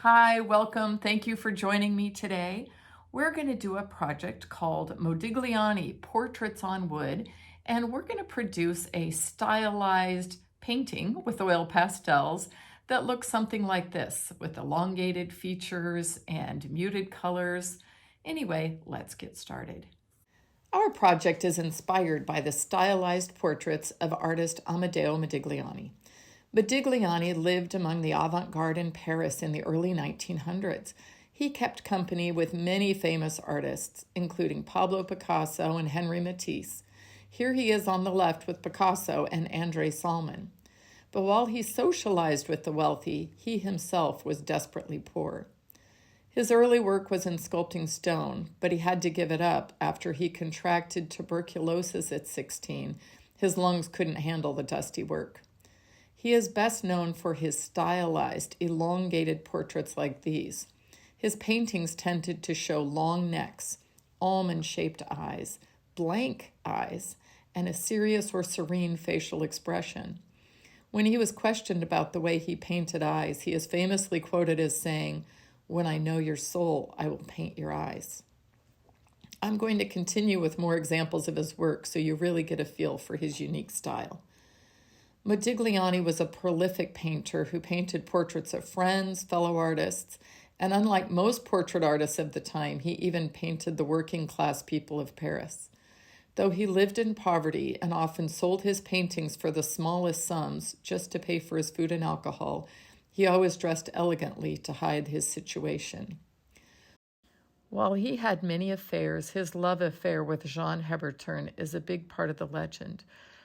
Hi, welcome. Thank you for joining me today. We're going to do a project called Modigliani Portraits on Wood, and we're going to produce a stylized painting with oil pastels that looks something like this, with elongated features and muted colors. Anyway, let's get started. Our project is inspired by the stylized portraits of artist Amadeo Modigliani. Modigliani lived among the avant-garde in Paris in the early 1900s. He kept company with many famous artists, including Pablo Picasso and Henri Matisse. Here he is on the left with Picasso and André Salmon. But while he socialized with the wealthy, he himself was desperately poor. His early work was in sculpting stone, but he had to give it up after he contracted tuberculosis at 16. His lungs couldn't handle the dusty work. He is best known for his stylized, elongated portraits like these. His paintings tended to show long necks, almond-shaped eyes, blank eyes, and a serious or serene facial expression. When he was questioned about the way he painted eyes, he is famously quoted as saying, "When I know your soul, I will paint your eyes." I'm going to continue with more examples of his work so you really get a feel for his unique style. Modigliani was a prolific painter who painted portraits of friends, fellow artists, and unlike most portrait artists of the time, he even painted the working class people of Paris. Though he lived in poverty and often sold his paintings for the smallest sums just to pay for his food and alcohol, he always dressed elegantly to hide his situation. While he had many affairs, his love affair with Jeanne Hebuterne is a big part of the legend.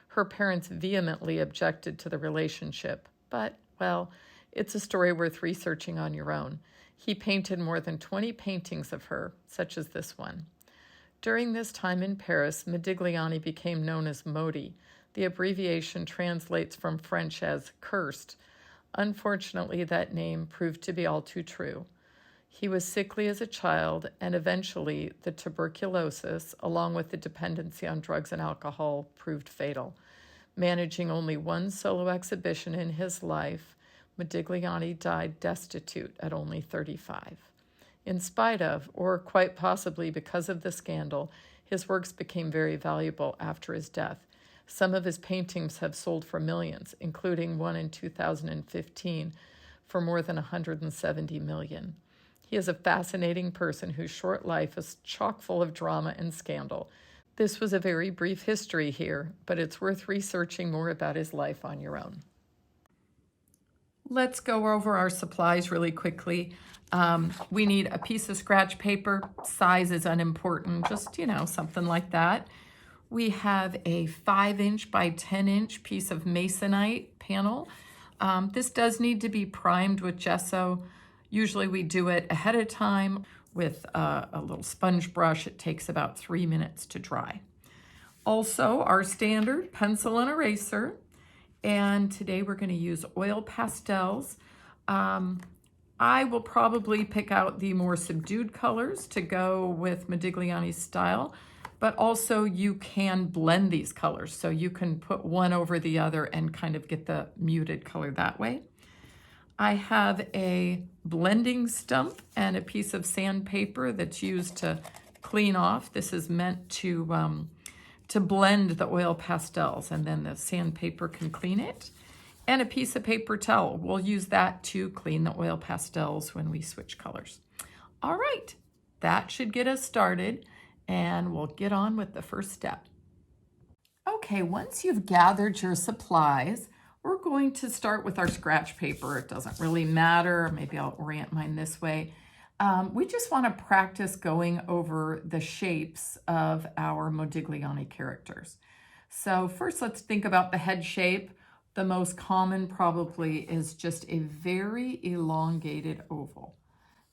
Her parents vehemently objected to the relationship, but, well, it's a story worth researching on your own. He painted more than 20 paintings of her, such as this one. During this time in Paris, Modigliani became known as Modi. The abbreviation translates from French as cursed. Unfortunately, that name proved to be all too true. He was sickly as a child, and eventually the tuberculosis, along with the dependency on drugs and alcohol, proved fatal. Managing only one solo exhibition in his life, Modigliani died destitute at only 35. In spite of, or quite possibly because of the scandal, his works became very valuable after his death. Some of his paintings have sold for millions, including one in 2015 for more than 170 million. He is a fascinating person whose short life is chock full of drama and scandal. This was a very brief history here, but it's worth researching more about his life on your own. Let's go over our supplies really quickly. We need a piece of scratch paper. Size is unimportant, just, something like that. We have a 5-inch by 10-inch piece of masonite panel. This does need to be primed with gesso. Usually we do it ahead of time with a little sponge brush. It takes about 3 minutes to dry. Also, our standard pencil and eraser. And today we're going to use oil pastels. I will probably pick out the more subdued colors to go with Modigliani's style, but also you can blend these colors. So you can put one over the other and kind of get the muted color that way. I have a blending stump and a piece of sandpaper that's used to clean off. This is meant to blend the oil pastels, and then the sandpaper can clean it. And a piece of paper towel. We'll use that to clean the oil pastels when we switch colors. All right, that should get us started, and we'll get on with the first step. Okay, once you've gathered your supplies, we're going to start with our scratch paper. It doesn't really matter. Maybe I'll orient mine this way. We just want to practice going over the shapes of our Modigliani characters. So first, let's think about the head shape. The most common probably is just a very elongated oval.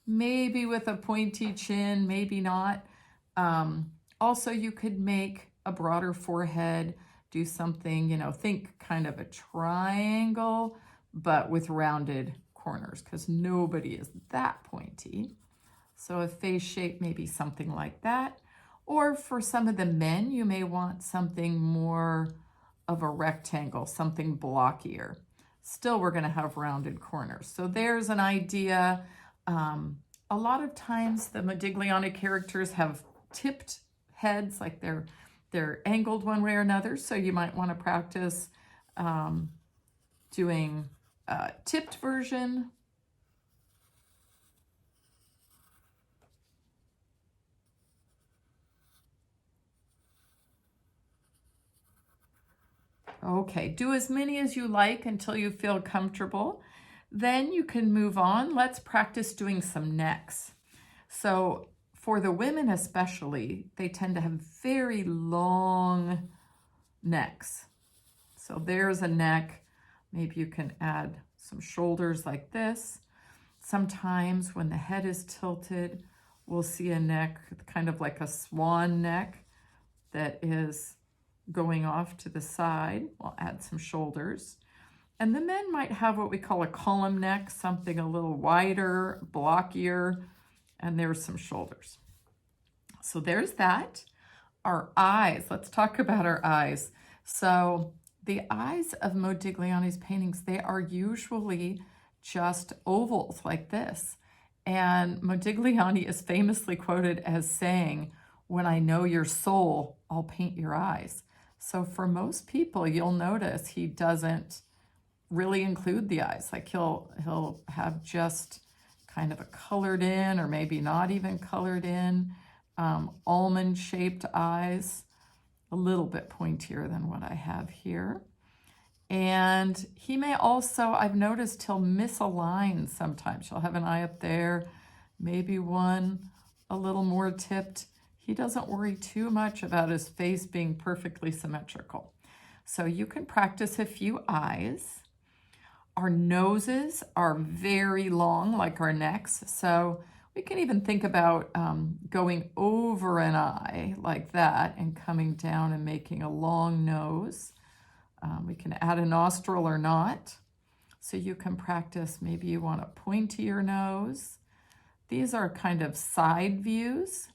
Maybe with a pointy chin, maybe not. Also, you could make a broader forehead, do something, think kind of a triangle, but with rounded corners, because nobody is that pointy. So a face shape may be something like that. Or for some of the men, you may want something more of a rectangle, something blockier. Still, we're going to have rounded corners. So there's an idea. A lot of times the Modigliani characters have tipped heads, like they're angled one way or another, so you might want to practice doing a tipped version. Okay, do as many as you like until you feel comfortable. Then you can move on. Let's practice doing some necks. So for the women especially, they tend to have very long necks. So there's a neck. Maybe you can add some shoulders like this. Sometimes when the head is tilted, we'll see a neck kind of like a swan neck that is going off to the side. We'll add some shoulders. And the men might have what we call a column neck, something a little wider, blockier, and there's some shoulders. So there's that. Our eyes, let's talk about our eyes. So the eyes of Modigliani's paintings, they are usually just ovals like this. And Modigliani is famously quoted as saying, "When I know your soul, I'll paint your eyes." So for most people, you'll notice he doesn't really include the eyes. Like he'll have just kind of a colored in, or maybe not even colored in, almond shaped eyes, a little bit pointier than what I have here. And he may also, I've noticed he'll misalign sometimes. He'll have an eye up there, maybe one a little more tipped. He doesn't worry too much about his face being perfectly symmetrical. So you can practice a few eyes. Our noses are very long, like our necks. So we can even think about going over an eye like that and coming down and making a long nose. We can add a nostril or not. So you can practice, maybe you want a pointier nose. These are kind of side views.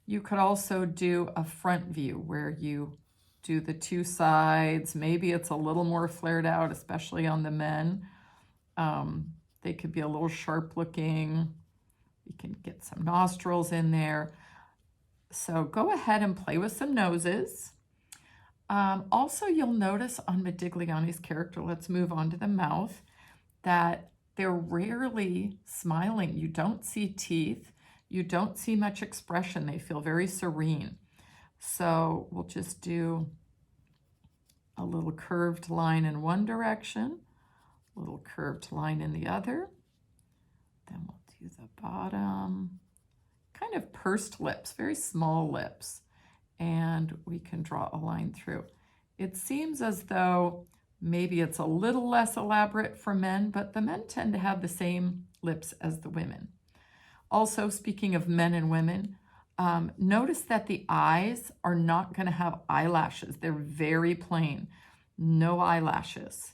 You could also do a front view where you do the two sides. Maybe it's a little more flared out, especially on the men. They could be a little sharp looking. You can get some nostrils in there. So go ahead and play with some noses. Also, you'll notice on Modigliani's character, let's move on to the mouth, that they're rarely smiling. You don't see teeth. You don't see much expression. They feel very serene. So we'll just do a little curved line in one direction, a little curved line in the other. Then we'll do the bottom, kind of pursed lips, very small lips. And we can draw a line through. It seems as though maybe it's a little less elaborate for men, but the men tend to have the same lips as the women. Also, speaking of men and women, notice that the eyes are not going to have eyelashes. They're very plain, no eyelashes.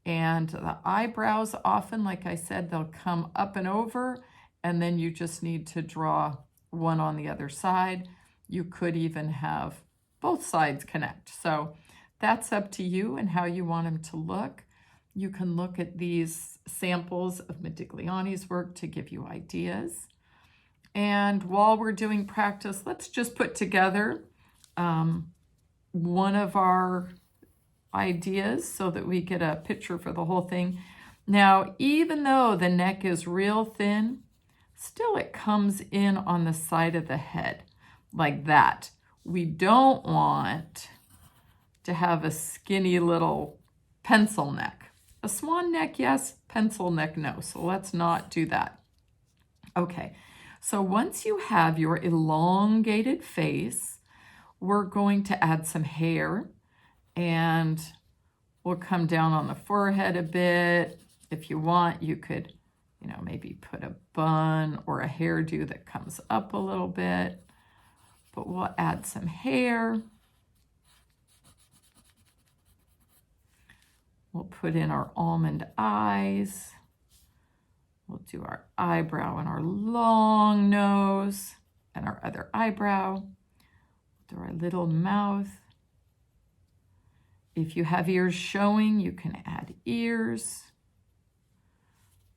And the eyebrows often, like I said, they'll come up and over, and then you just need to draw one on the other side. You could even have both sides connect. So that's up to you and how you want them to look. You can look at these samples of Modigliani's work to give you ideas. And while we're doing practice, let's just put together one of our ideas so that we get a picture for the whole thing. Now, even though the neck is real thin, still it comes in on the side of the head like that. We don't want to have a skinny little pencil neck. A swan neck, yes. Pencil neck, no. So let's not do that. Okay. So once you have your elongated face, we're going to add some hair, and we'll come down on the forehead a bit. If you want, you could, maybe put a bun or a hairdo that comes up a little bit, but we'll add some hair. We'll put in our almond eyes. We'll do our eyebrow and our long nose and our other eyebrow. Do our little mouth. If you have ears showing, you can add ears.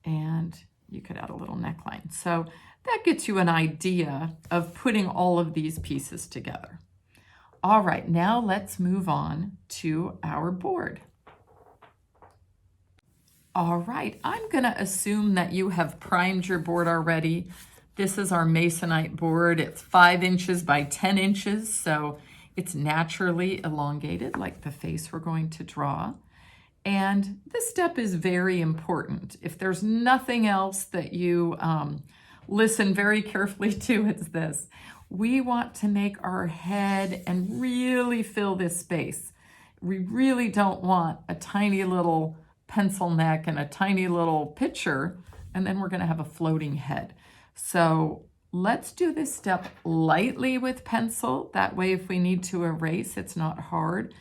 And you could add a little neckline. So that gets you an idea of putting all of these pieces together. All right, now let's move on to our board. All right, I'm gonna assume that you have primed your board already. This is our masonite board. It's 5 inches by 10 inches, so it's naturally elongated like the face we're going to draw. And this step is very important. If there's nothing else that you listen very carefully to, it's this. We want to make our head and really fill this space. We really don't want a tiny little pencil neck and a tiny little picture, and then we're gonna have a floating head. So let's do this step lightly with pencil. That way, if we need to erase, it's not hard.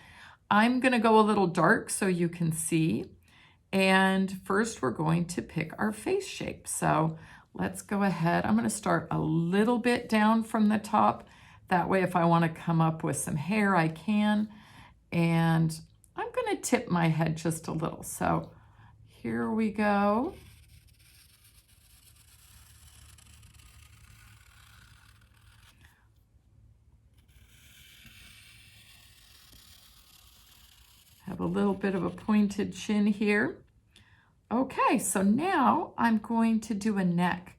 I'm gonna go a little dark so you can see. And first we're going to pick our face shape. So let's go ahead. I'm gonna start a little bit down from the top. That way, if I wanna come up with some hair, I can. And I'm gonna tip my head just a little. So here we go. Have a little bit of a pointed chin here. Okay, so now I'm going to do a neck.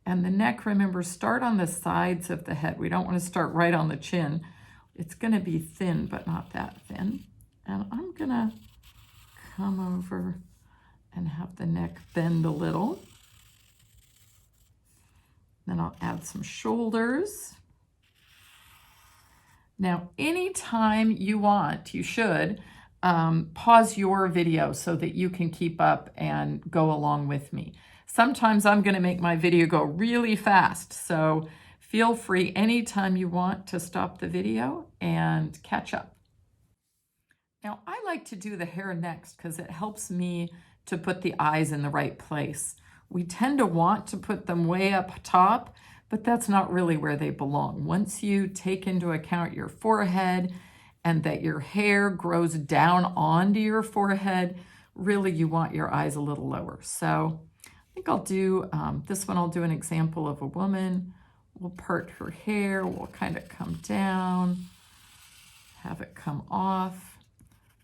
And the neck, remember, start on the sides of the head. We don't want to start right on the chin. It's gonna be thin, but not that thin. And I'm gonna come over and have the neck bend a little. Then I'll add some shoulders. Now, anytime you want, you should pause your video so that you can keep up and go along with me. Sometimes I'm gonna make my video go really fast, so feel free anytime you want to stop the video and catch up. Now, I like to do the hair next because it helps me to put the eyes in the right place. We tend to want to put them way up top, but that's not really where they belong. Once you take into account your forehead and that your hair grows down onto your forehead, really you want your eyes a little lower. So I think I'll do, this one I'll do an example of a woman. We'll part her hair, we'll kind of come down, have it come off,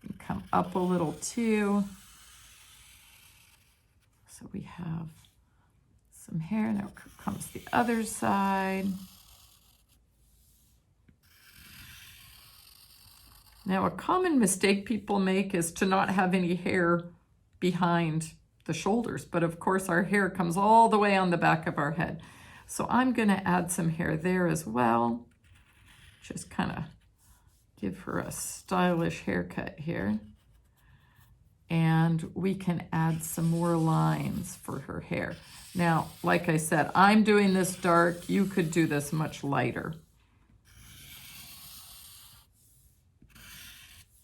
and come up a little too. So we have some hair, now comes the other side. Now, a common mistake people make is to not have any hair behind the shoulders, but of course our hair comes all the way on the back of our head. So I'm gonna add some hair there as well. Just kind of give her a stylish haircut here. And we can add some more lines for her hair. Now, like I said, I'm doing this dark. You could do this much lighter.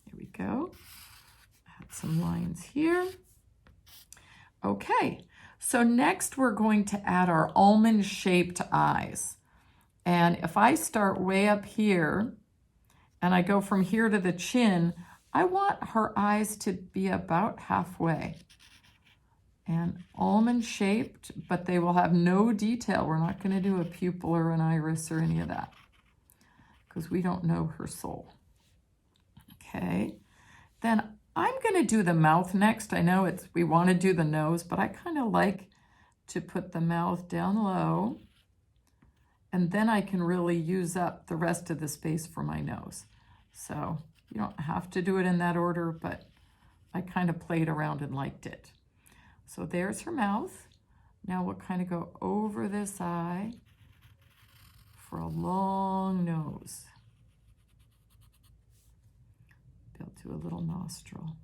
Here we go. Add some lines here. Okay, so next we're going to add our almond-shaped eyes. And if I start way up here, and I go from here to the chin, I want her eyes to be about halfway. And almond-shaped, but they will have no detail. We're not going to do a pupil or an iris or any of that, because we don't know her soul. Okay, then I'm going to do the mouth next. I know we want to do the nose, but I kind of like to put the mouth down low, and then I can really use up the rest of the space for my nose. So you don't have to do it in that order, but I kind of played around and liked it. So there's her mouth. Now we'll kind of go over this eye for a long nose. We'll do a little nostril.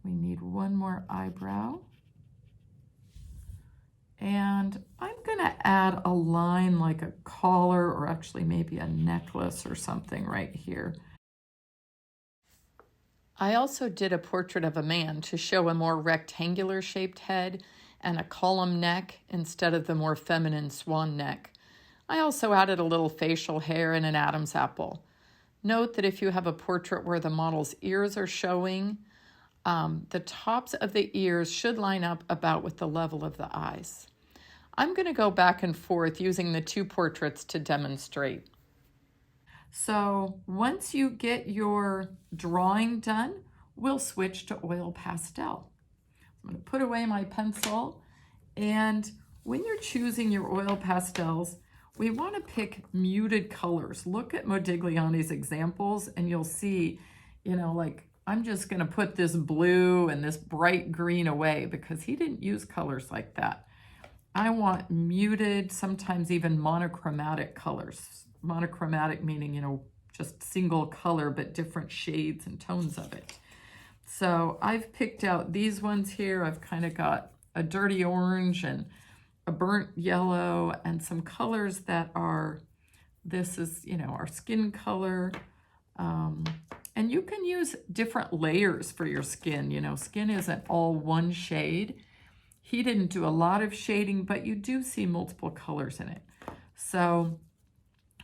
We need one more eyebrow. And I'm gonna add a line like a collar, or actually maybe a necklace or something right here. I also did a portrait of a man to show a more rectangular shaped head and a column neck instead of the more feminine swan neck. I also added a little facial hair and an Adam's apple. Note that if you have a portrait where the model's ears are showing, The tops of the ears should line up about with the level of the eyes. I'm going to go back and forth using the two portraits to demonstrate. So once you get your drawing done, we'll switch to oil pastel. I'm going to put away my pencil, and when you're choosing your oil pastels, we want to pick muted colors. Look at Modigliani's examples and you'll see, like I'm just going to put this blue and this bright green away because he didn't use colors like that. I want muted, sometimes even monochromatic colors. Monochromatic meaning, just single color, but different shades and tones of it. So I've picked out these ones here. I've kind of got a dirty orange and a burnt yellow and some colors that are, this is, our skin color. And you can use different layers for your skin. Skin isn't all one shade. He didn't do a lot of shading, but you do see multiple colors in it. So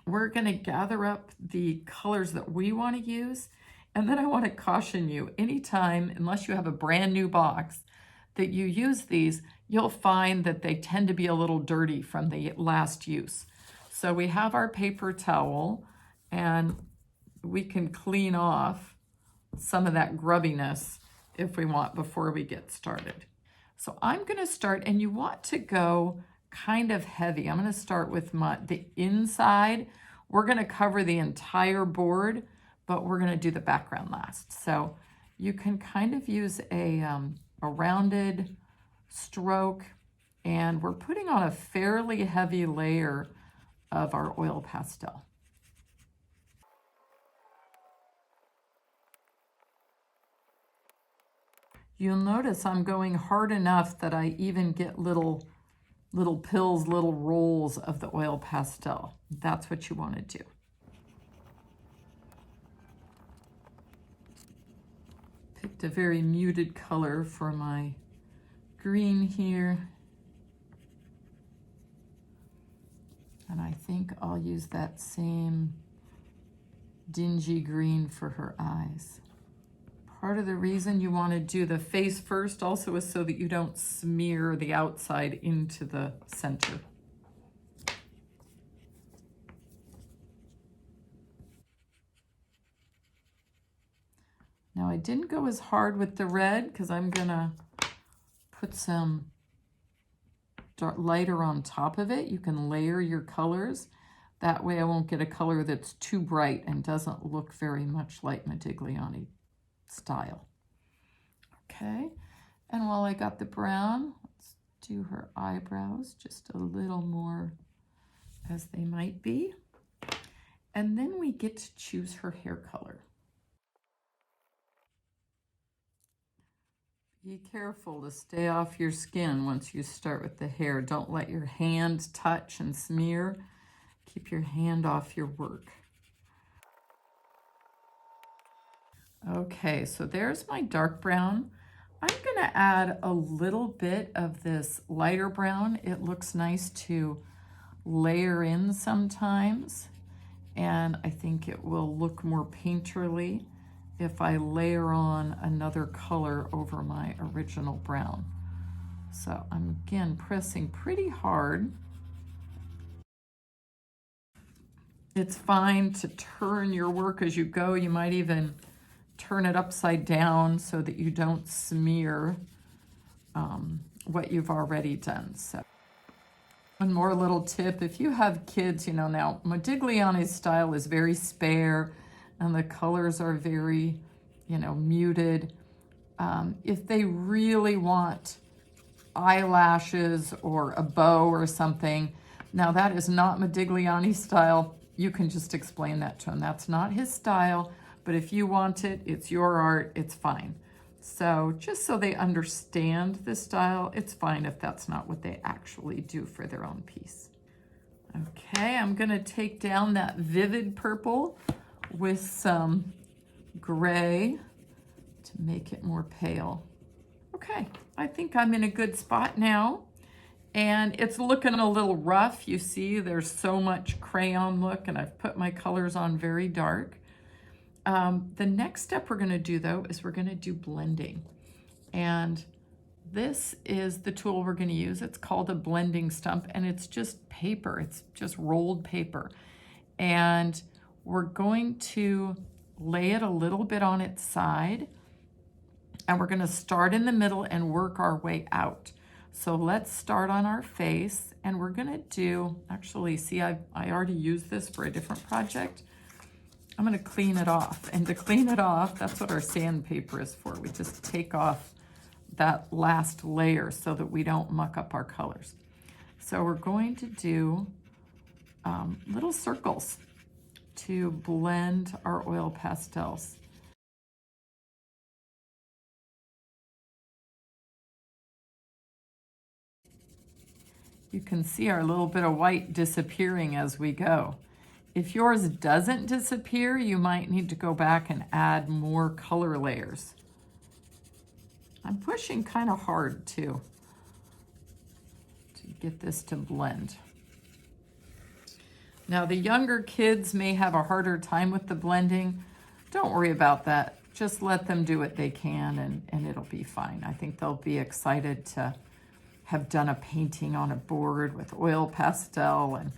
we're going to gather up the colors that we want to use. And then I want to caution you, anytime, unless you have a brand new box, that you use these, you'll find that they tend to be a little dirty from the last use. So we have our paper towel, and we can clean off some of that grubbiness if we want before we get started. So I'm going to start, and you want to go kind of heavy. I'm going to start with the inside. We're going to cover the entire board, but we're going to do the background last. So you can kind of use a rounded stroke, and we're putting on a fairly heavy layer of our oil pastel. You'll notice I'm going hard enough that I even get little pills, little rolls of the oil pastel. That's what you want to do. Picked a very muted color for my green here. And I think I'll use that same dingy green for her eyes. Part of the reason you want to do the face first also is so that you don't smear the outside into the center. Now I didn't go as hard with the red because I'm going to put some lighter on top of it. You can layer your colors. That way I won't get a color that's too bright and doesn't look very much like Modigliani style. Okay, and while I got the brown, let's do her eyebrows just a little more as they might be. And then we get to choose her hair color. Be careful to stay off your skin once you start with the hair. Don't let your hand touch and smear. Keep your hand off your work. Okay, so there's my dark brown. I'm going to add a little bit of this lighter brown. It looks nice to layer in sometimes, and I think it will look more painterly if I layer on another color over my original brown. So I'm again pressing pretty hard. It's fine to turn your work as you go. You might even turn it upside down so that you don't smear what you've already done. So one more little tip, if you have kids, now Modigliani's style is very spare and the colors are very, muted. If they really want eyelashes or a bow or something, now that is not Modigliani's style. You can just explain that to him. That's not his style. But if you want it, it's your art, it's fine. So just so they understand the style, it's fine if that's not what they actually do for their own piece. Okay, I'm gonna take down that vivid purple with some gray to make it more pale. Okay, I think I'm in a good spot now. And it's looking a little rough. You see, there's so much crayon look, and I've put my colors on very dark. The next step we're going to do, though, is we're going to do blending. And this is the tool we're going to use. It's called a blending stump, and it's just paper. It's just rolled paper. And we're going to lay it a little bit on its side, and we're going to start in the middle and work our way out. So let's start on our face, and we're going to do, actually, see, I already used this for a different project. I'm going to clean it off, and to clean it off, that's what our sandpaper is for. We just take off that last layer so that we don't muck up our colors. So we're going to do little circles to blend our oil pastels. You can see our little bit of white disappearing as we go. If yours doesn't disappear, you might need to go back and add more color layers. I'm pushing kind of hard too to get this to blend. Now the younger kids may have a harder time with the blending. Don't worry about that. Just let them do what they can and it'll be fine. I think they'll be excited to have done a painting on a board with oil pastel, and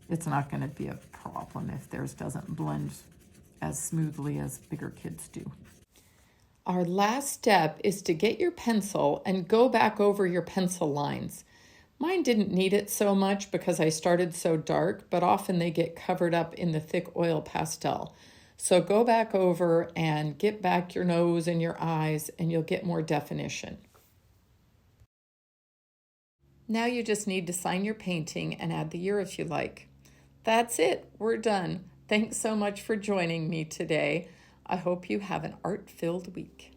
it's not going to be a problem if theirs doesn't blend as smoothly as bigger kids do. Our last step is to get your pencil and go back over your pencil lines. Mine didn't need it so much because I started so dark, but often they get covered up in the thick oil pastel. So go back over and get back your nose and your eyes, and you'll get more definition. Now you just need to sign your painting and add the year if you like. That's it, we're done. Thanks so much for joining me today. I hope you have an art-filled week.